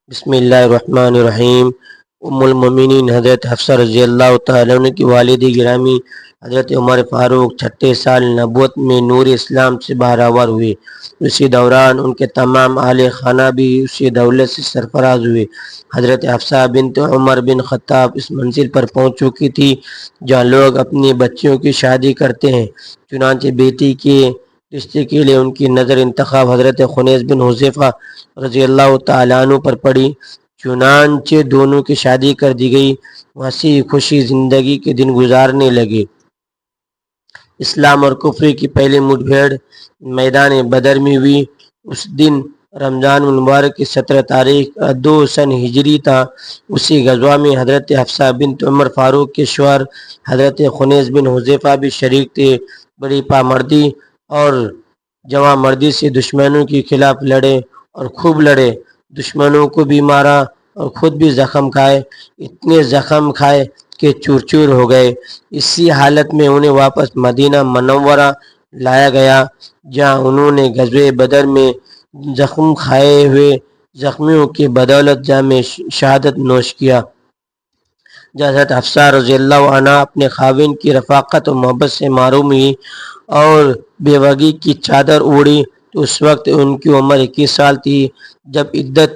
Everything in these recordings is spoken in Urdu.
بسم اللہ الرحمن الرحیم۔ ام المومنین حضرت حفصہ رضی اللہ تعالیٰ عنہ کی والد گرامی حضرت عمر فاروق 36 سال نبوت میں نور اسلام سے بہرور ہوئے۔ اسی دوران ان کے تمام اہل خانہ بھی اسی دولت سے سرفراز ہوئے۔ حضرت حفصہ بنت عمر بن خطاب اس منزل پر پہنچ چکی تھی جہاں لوگ اپنی بچیوں کی شادی کرتے ہیں۔ چنانچہ بیٹی کے رشتے کے لیے ان کی نظر انتخاب حضرت خنیس بن حذیفہ رضی اللہ تعالیٰ عنہ پر پڑی۔ چنانچہ دونوں کی شادی کر دی گئی۔ ہنسی خوشی زندگی کے دن گزارنے لگے۔ اسلام اور کفر کی پہلی مٹ بھیڑ میدان بدر میں ہوئی۔ اس دن رمضان المبارک کی 17 تاریخ 2 سن ہجری تھا۔ اسی غزوہ میں حضرت حفصہ بنت عمر فاروق کے شوہر حضرت خنیس بن حذیفہ بھی شریک تھے۔ بڑی پامردی اور جواں مردی سے دشمنوں کے خلاف لڑے اور خوب لڑے۔ دشمنوں کو بھی مارا اور خود بھی زخم کھائے، اتنے زخم کھائے کہ چور چور ہو گئے۔ اسی حالت میں انہیں واپس مدینہ منورہ لایا گیا جہاں انہوں نے غزوہ بدر میں زخم کھائے ہوئے زخمیوں کی بدولت جام شہادت نوش کیا۔ جب حضرت حفصہ رضی اللہ عنہ اپنے خاوند کی رفاقت و محبت سے محروم ہوئی اور بیوگی کی چادر اوڑھی تو اس وقت ان کی عمر 21 سال تھی۔ جب عدت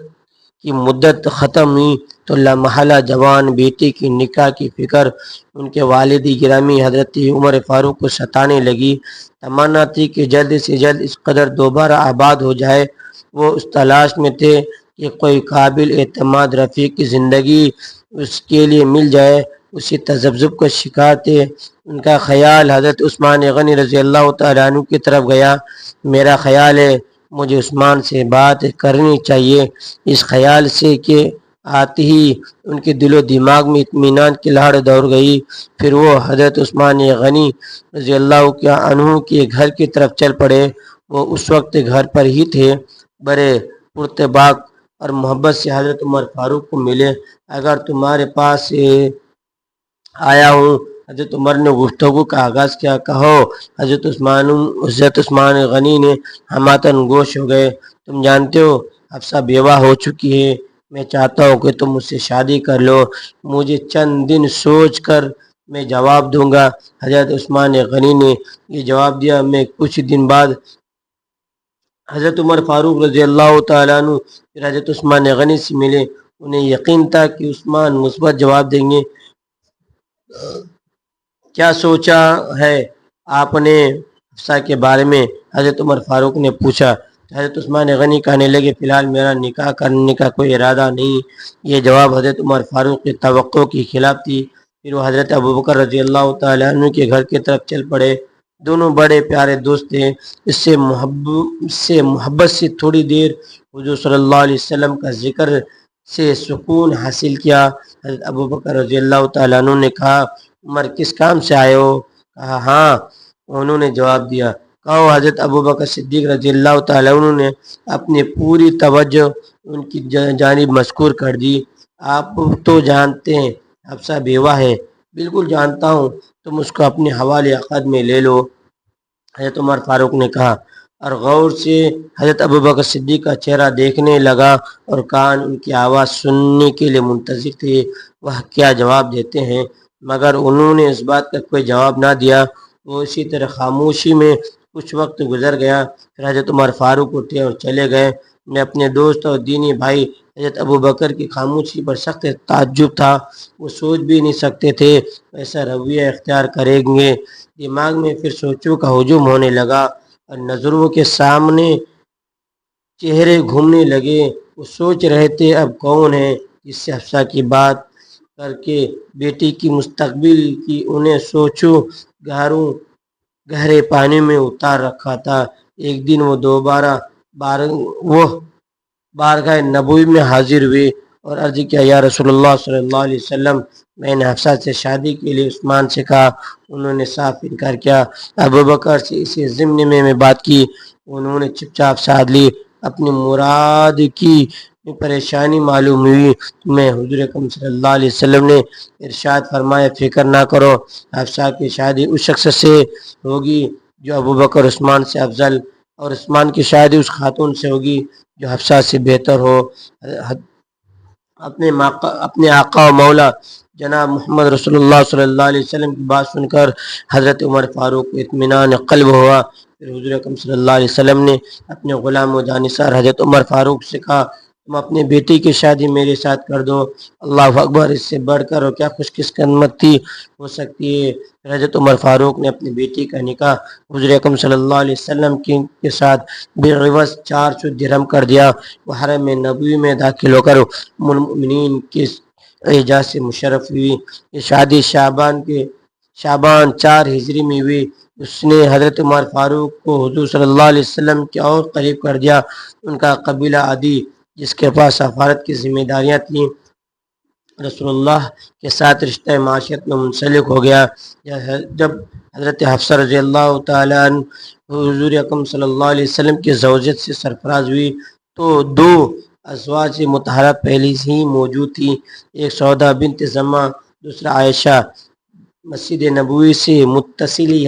کی مدت ختم ہوئی تو لامحالہ جوان بیٹی کی نکاح کی فکر ان کے والد گرامی حضرت عمر فاروق کو ستانے لگی۔ تمنا تھی کہ جلد سے جلد اس قدر دوبارہ آباد ہو جائے۔ وہ اس تلاش میں تھے کہ کوئی قابل اعتماد رفیق کی زندگی اس کے لیے مل جائے۔ اسی تذبذب کا شکار تھے۔ ان کا خیال حضرت عثمان غنی رضی اللہ تعالیٰ عنہ کی طرف گیا۔ میرا خیال ہے مجھے عثمان سے بات کرنی چاہیے۔ اس خیال سے کہ آتے ہی ان کے دل و دماغ میں اطمینان کی لہر دوڑ گئی۔ پھر وہ حضرت عثمان غنی رضی اللہ عنہ کے گھر کی طرف چل پڑے۔ وہ اس وقت گھر پر ہی تھے۔ بڑے پرتباک اور محبت سے حضرت عمر فاروق کو ملے۔ اگر تمہارے پاس آیا ہوں، حضرت عمر نے گفتگو کا آغاز کیا۔ کہو۔ حضرت عثمان غنی نے ہماتن گوش ہو گئے۔ تم جانتے ہو حفصہ بیوہ ہو چکی ہے۔ میں چاہتا ہوں کہ تم مجھ سے شادی کر لو۔ مجھے چند دن سوچ کر میں جواب دوں گا۔ حضرت عثمان غنی نے یہ جواب دیا۔ میں کچھ دن بعد حضرت عمر فاروق رضی اللہ تعالیٰ عنہ پھر حضرت عثمان غنی سے ملے۔ انہیں یقین تھا کہ عثمان مثبت جواب دیں گے۔ کیا سوچا ہے آپ نے حفصہ کے بارے میں؟ حضرت عمر فاروق نے پوچھا۔ حضرت عثمان غنی کہنے لگے، فی الحال میرا نکاح کرنے کا کوئی ارادہ نہیں۔ یہ جواب حضرت عمر فاروق کی توقع کے خلاف تھی۔ پھر وہ حضرت ابوبکر رضی اللہ تعالیٰ عنہ کے گھر کی طرف چل پڑے۔ دونوں بڑے پیارے دوست تھے۔ اس سے محبت سے تھوڑی دیر حضور صلی اللہ علیہ وسلم کا ذکر سے سکون حاصل کیا۔ حضرت ابوبکر رضی اللہ تعالیٰ عنہ نے کہا، عمر کس کام سے آئے ہو؟ کہا ہاں، انہوں نے جواب دیا۔ کہو۔ حضرت ابوبکر صدیق رضی اللہ تعالیٰ عنہ نے اپنی پوری توجہ ان کی جانب مذکور کر دی۔ آپ تو جانتے ہیں حفصہ بیوہ ہے۔ بالکل جانتا ہوں، تم اس کو اپنے حوالے عقد میں لے لو۔ حضرت عمر فاروق نے کہا اور غور سے حضرت ابوبکر صدیق کا چہرہ دیکھنے لگا اور کان ان کی آواز سننے کے لیے منتظر تھے وہ کیا جواب دیتے ہیں، مگر انہوں نے اس بات کا کوئی جواب نہ دیا۔ وہ اسی طرح خاموشی میں کچھ وقت گزر گیا۔ پھر حضرت عمر فاروق اٹھے اور چلے گئے۔ میں اپنے دوست اور دینی بھائی حضرت ابوبکر کی خاموشی پر سخت تعجب تھا۔ وہ سوچ بھی نہیں سکتے تھے ایسا رویہ اختیار کریں گے۔ دماغ میں پھر سوچوں کا ہجوم ہونے لگا اور نظروں کے سامنے چہرے گھومنے لگے۔ وہ سوچ رہے تھے اب کون ہے جس سے حفصہ کی بات کر کے بیٹی کی مستقبل کی انہیں سوچوں گہرے پانی میں اتار رکھا تھا۔ ایک دن وہ بارگاہ نبوی میں حاضر ہوئے اور عرض کیا، یا رسول اللہ صلی اللہ علیہ وسلم، میں نے حفصہ سے شادی کے لیے عثمان سے کہا، انہوں نے صاف انکار کیا۔ ابوبکر سے اسی ضمن میں بات کی، انہوں نے چپ چاپ ساتھ لی۔ اپنی مراد کی پریشانی معلوم ہوئی میں حضور اکرم صلی اللہ علیہ وسلم نے ارشاد فرمایا، فکر نہ کرو، حفصہ کی شادی اس شخص سے ہوگی جو ابوبکر عثمان سے افضل، اور عثمان کی شادی اس خاتون سے ہوگی جو حفصہ سے بہتر ہو۔ اپنے آقا و مولا جناب محمد رسول اللہ صلی اللہ علیہ وسلم کی بات سن کر حضرت عمر فاروق کو اطمینان قلب ہوا۔ پھر حضور اکرم صلی اللہ علیہ وسلم نے اپنے غلام و جانثار حضرت عمر فاروق سے کہا، تم اپنے بیٹی کی شادی میرے ساتھ کر دو۔ اللہ اکبر، اس سے بڑھ کر اور کیا خوش قسمتی ہو سکتی ہے۔ حضرت عمر فاروق نے اپنی بیٹی کا نکاح حضور اکرم صلی اللہ علیہ وسلم کے ساتھ بالعوض 400 درہم کر دیا۔ وہ حرم نبوی میں داخل ہو کر ام المؤمنین کے اعجاز سے مشرف ہوئی۔ یہ شادی شعبان 4 ہجری میں ہوئی۔ اس نے حضرت عمر فاروق کو حضور صلی اللہ علیہ وسلم کے اور قریب کر دیا۔ ان کا قبیلہ عدی، جس کے پاس سفارت کی ذمہ داریاں تھیں، رسول اللہ کے ساتھ رشتہ معاشرت میں منسلک ہو گیا۔ جب حضرت حفصہ رضی اللہ تعالیٰ عنہ حضور اکرم صلی اللہ علیہ وسلم کی زوجت سے سرفراز ہوئی تو 2 ازواج مطہرہ پہلے ہی موجود تھی، ایک سودا بنت زمعہ، دوسرا عائشہ۔ مسجد نبوی سے متصل ہی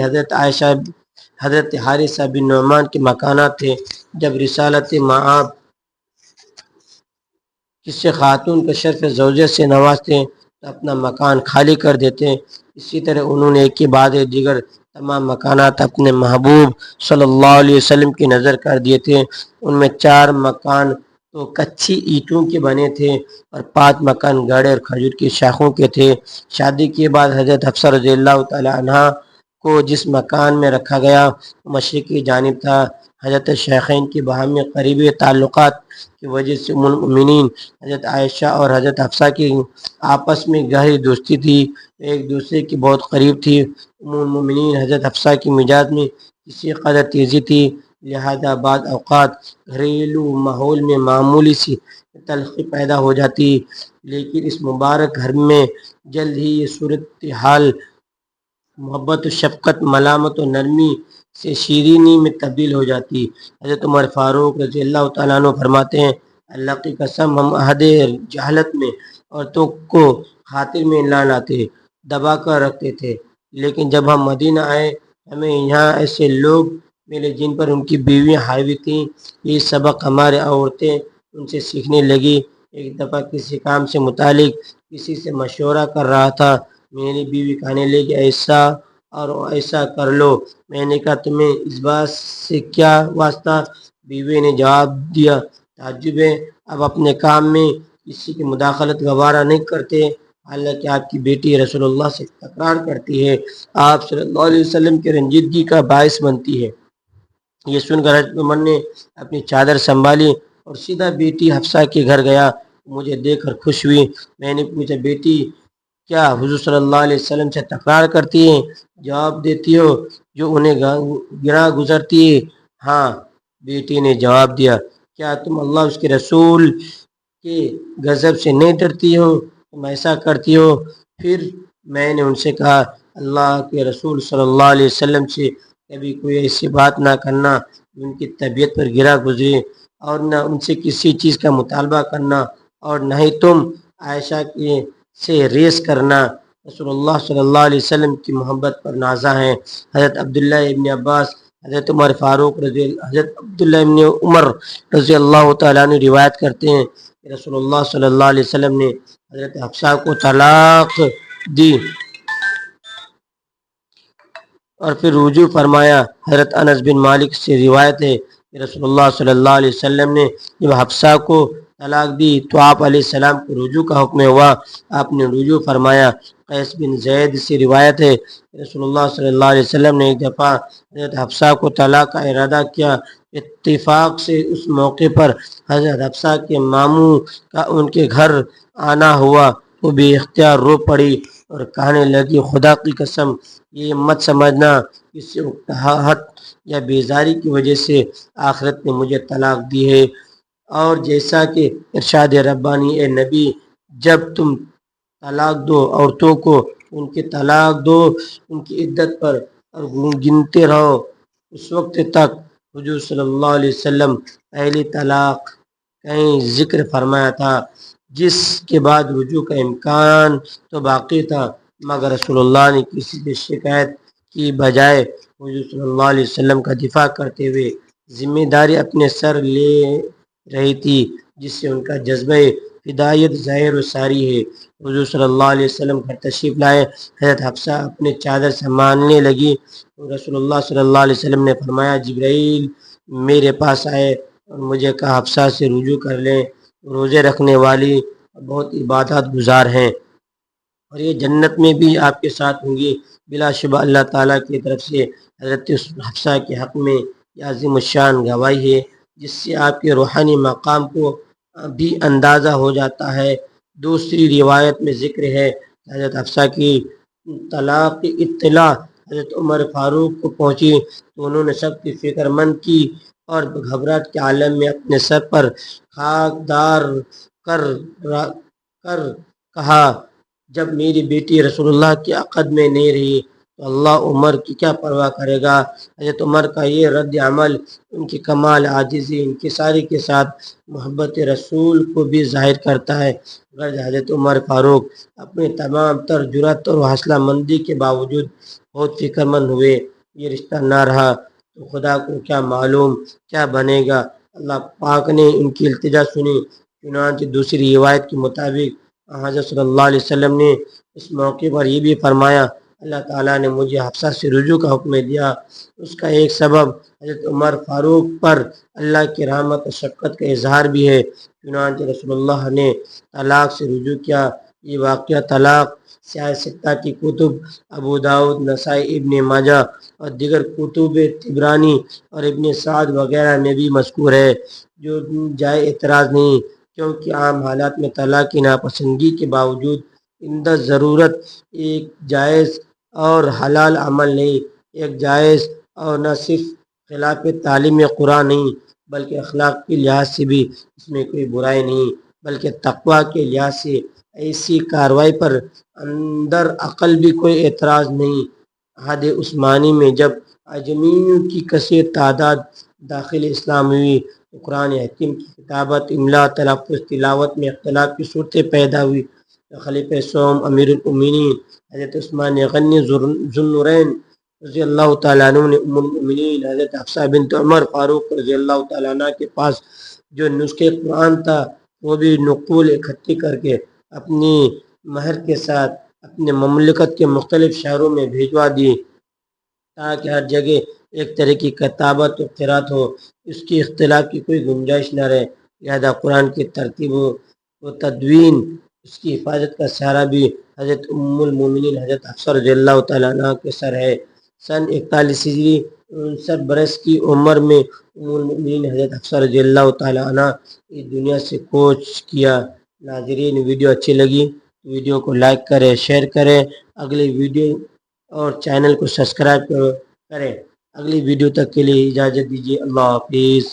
حضرت حارثہ بن نعمان کے مکانات تھے۔ جب رسالت مآب کسی خاتون کا شرف زوجت سے نوازتے تو اپنا مکان خالی کر دیتے، اسی طرح انہوں نے ایک کے بعد دیگر تمام مکانات اپنے محبوب صلی اللہ علیہ وسلم کی نظر کر دیے تھے۔ ان میں 4 مکان تو کچی اینٹوں کے بنے تھے اور 5 مکان گاڑے اور کھجور کی شاخوں کے تھے۔ شادی کے بعد حضرت حفصہ رضی اللہ تعالی عنہا کو جس مکان میں رکھا گیا وہ مشرق کی جانب تھا۔ حضرت شیخین کی باہمی قریبی تعلقات کی وجہ سے ام المؤمنین حضرت عائشہ اور حضرت حفصہ کی آپس میں گہری دوستی تھی، ایک دوسرے کی بہت قریب تھی۔ ام المؤمنین حضرت حفصہ کی مزاج میں کسی قدر تیزی تھی، لہذا بعض اوقات گھریلو ماحول میں معمولی سی تلخی پیدا ہو جاتی، لیکن اس مبارک گھر میں جلد ہی یہ صورتحال محبت و شفقت، ملامت و نرمی سے شیرینی میں تبدیل ہو جاتی۔ حضرت عمر فاروق رضی اللہ تعالیٰ عنہ فرماتے ہیں، اللہ کی قسم، ہم عہد جہالت میں عورتوں کو خاطر میں نہ لاتے، دبا کر رکھتے تھے، لیکن جب ہم مدینہ آئے ہمیں یہاں ایسے لوگ ملے جن پر ان کی بیویاں حاوی تھیں۔ یہ سبق ہمارے عورتیں ان سے سیکھنے لگی۔ ایک دفعہ کسی کام سے متعلق کسی سے مشورہ کر رہا تھا، میری بیوی کہنے لگی ایسا اور ایسا کر لو۔ میں نے کہا تمہیں اس بات سے کیا واسطہ؟ بیوی نے جواب دیا، تعجب ہے، اب اپنے کام میں کسی کی مداخلت گوارا نہیں کرتے، حالانکہ آپ کی بیٹی رسول اللہ سے تکرار کرتی ہے، آپ صلی اللہ علیہ وسلم کی رنجیدگی کا باعث بنتی ہے۔ یہ سن کر حضرت عمر نے اپنی چادر سنبھالی اور سیدھا بیٹی حفصہ کے گھر گیا۔ مجھے دیکھ کر خوش ہوئی۔ میں نے پوچھا، بیٹی کیا حضور صلی اللہ علیہ وسلم سے تکرار کرتی ہیں؟ جواب دیتی ہو جو انہیں گراں گزرتی ہے؟ ہاں، بیٹی نے جواب دیا۔ کیا تم اللہ اس کے رسول کے غضب سے نہیں ڈرتی ہو؟ تم ایسا کرتی ہو؟ پھر میں نے ان سے کہا، اللہ کے رسول صلی اللہ علیہ وسلم سے کبھی کوئی ایسی بات نہ کرنا جو ان کی طبیعت پر گرا گزرے، اور نہ ان سے کسی چیز کا مطالبہ کرنا، اور نہ ہی تم عائشہ سے ریس کرنا۔ رسول اللہ صلی اللہ علیہ وسلم کی محبت پر نازا ہیں۔ حضرت عبداللہ ابن عباس، حضرت عبداللہ ابن عمر رضی اللہ تعالیٰ عنہ روایت کرتے ہیں کہ رسول اللہ صلی اللہ علیہ وسلم نے حضرت حفصہ کو طلاق دی اور پھر رجوع فرمایا۔ حضرت انس بن مالک سے روایت ہے کہ رسول اللہ صلی اللہ علیہ وسلم نے جب حفصہ کو طلاق دی تو آپ علیہ السلام کو رجوع کا حکم ہوا، آپ نے رجوع فرمایا۔ قیس بن زید سے روایت ہے کہ رسول اللہ صلی اللہ علیہ وسلم نے ایک دفعہ حضرت حفصہ کو طلاق کا ارادہ کیا، اتفاق سے اس موقع پر حضرت حفصہ کے ماموں کا ان کے گھر آنا ہوا، وہ بے اختیار رو پڑی اور کہنے لگی، خدا کی قسم، یہ مت سمجھنا کسی اکتاہٹ یا بیزاری کی وجہ سے آخرت نے مجھے طلاق دی ہے، اور جیسا کہ ارشاد ربانی، اے نبی، جب تم طلاق دو عورتوں کو ان کی طلاق دو ان کی عدت پر اور گنتے رہو اس وقت تک۔ حضور صلی اللہ علیہ وسلم پہلی طلاق کہیں ذکر فرمایا تھا جس کے بعد رجوع کا امکان تو باقی تھا، مگر رسول اللہ نے کسی سے شکایت کی بجائے حضور صلی اللہ علیہ وسلم کا دفاع کرتے ہوئے ذمہ داری اپنے سر لے رہی تھی، جس سے ان کا جذبہ ہدایت ظاہر و ساری ہے۔ حضور صلی اللہ علیہ وسلم گھر تشریف لائے، حضرت حفصہ اپنے چادر سنبھالنے لگی، رسول اللہ صلی اللہ علیہ وسلم نے فرمایا جبرائیل میرے پاس آئے اور مجھے کہا حفصہ سے رجوع کر لیں، روزے رکھنے والی بہت عبادت گزار ہیں اور یہ جنت میں بھی آپ کے ساتھ ہوں گی۔ بلا شبہ اللہ تعالیٰ کی طرف سے حضرت حفصہ کے حق میں یہ عظیم الشان گواہی ہے، جس سے آپ کے روحانی مقام کو بھی اندازہ ہو جاتا ہے۔ دوسری روایت میں ذکر ہے حضرت حفصہ کی طلاق کی اطلاع حضرت عمر فاروق کو پہنچی تو انہوں نے سب کی فکر مند کی اور گھبراہٹ کے عالم میں اپنے سر پر خاک دار کر کر کہا جب میری بیٹی رسول اللہ کے عقد میں نہیں رہی تو اللہ عمر کی کیا پرواہ کرے گا۔ حضرت عمر کا یہ رد عمل ان کی کمال عاجزی انکساری کے ساتھ محبت رسول کو بھی ظاہر کرتا ہے۔ حضرت عمر فاروق اپنے تمام تر جرأت اور حوصلہ مندی کے باوجود بہت فکر مند ہوئے، یہ رشتہ نہ رہا تو خدا کو کیا معلوم کیا بنے گا۔ اللہ پاک نے ان کی التجا سنی، چنانچہ دوسری روایت کے مطابق حضرت صلی اللہ علیہ وسلم نے اس موقع پر یہ بھی فرمایا اللہ تعالیٰ نے مجھے حفصہ سے رجوع کا حکم دیا، اس کا ایک سبب حضرت عمر فاروق پر اللہ کی رحمت و شفقت کا اظہار بھی ہے۔ چنانچہ رسول اللہ نے طلاق سے رجوع کیا۔ یہ واقعہ طلاق سیاہ ستہ کی کتب ابو داؤد، نسائی، ابن ماجہ اور دیگر کتب طبرانی اور ابن سعد وغیرہ میں بھی مذکور ہے، جو جائے اعتراض نہیں، کیونکہ عام حالات میں طلاق کی ناپسندگی کے باوجود عند ضرورت ایک جائز اور حلال عمل نہیں، ایک جائز اور نہ صرف خلاف تعلیم قرآن نہیں بلکہ اخلاق کے لحاظ سے بھی اس میں کوئی برائی نہیں، بلکہ تقویٰ کے لحاظ سے ایسی کارروائی پر اندر عقل بھی کوئی اعتراض نہیں۔ عہد عثمانی میں جب اجمیوں کی کثیر تعداد داخل اسلام ہوئی تو قرآن حکیم کی کتابت، املا، تلفظ، تلاوت میں اختلاف کی صورتیں پیدا ہوئی۔ خلیفہ سوم امیر المؤمنین حضرت عثمان غنی ذو النورین رضی اللہ تعالیٰ عنہ نے ام المؤمنین حضرت حفصہ بنت عمر فاروق رضی اللہ تعالیٰ عنہ کے پاس جو نسخہ قرآن تھا وہ بھی نقول اکٹھی کر کے اپنی مہر کے ساتھ اپنے مملکت کے مختلف شہروں میں بھیجوا دی تاکہ ہر جگہ ایک طرح کی کتابت و قرات ہو، اس کی اختلاف کی کوئی گنجائش نہ رہے۔ لہذا قرآن کی ترتیب و تدوین اس کی حفاظت کا سہارا بھی حضرت ام المومنین حضرت حفصہ رضی اللہ تعالیٰ عنہ کے سر ہے۔ سن 41 ہجری 59 برس کی عمر میں ام المومنین حضرت حفصہ رضی اللہ تعالیٰ عنہ اس دنیا سے کوچ کیا۔ ناظرین ویڈیو اچھی لگی ویڈیو کو لائک کریں، شیئر کریں، اگلی ویڈیو اور چینل کو سبسکرائب کریں۔ اگلی ویڈیو تک کے لیے اجازت دیجیے، اللہ حافظ۔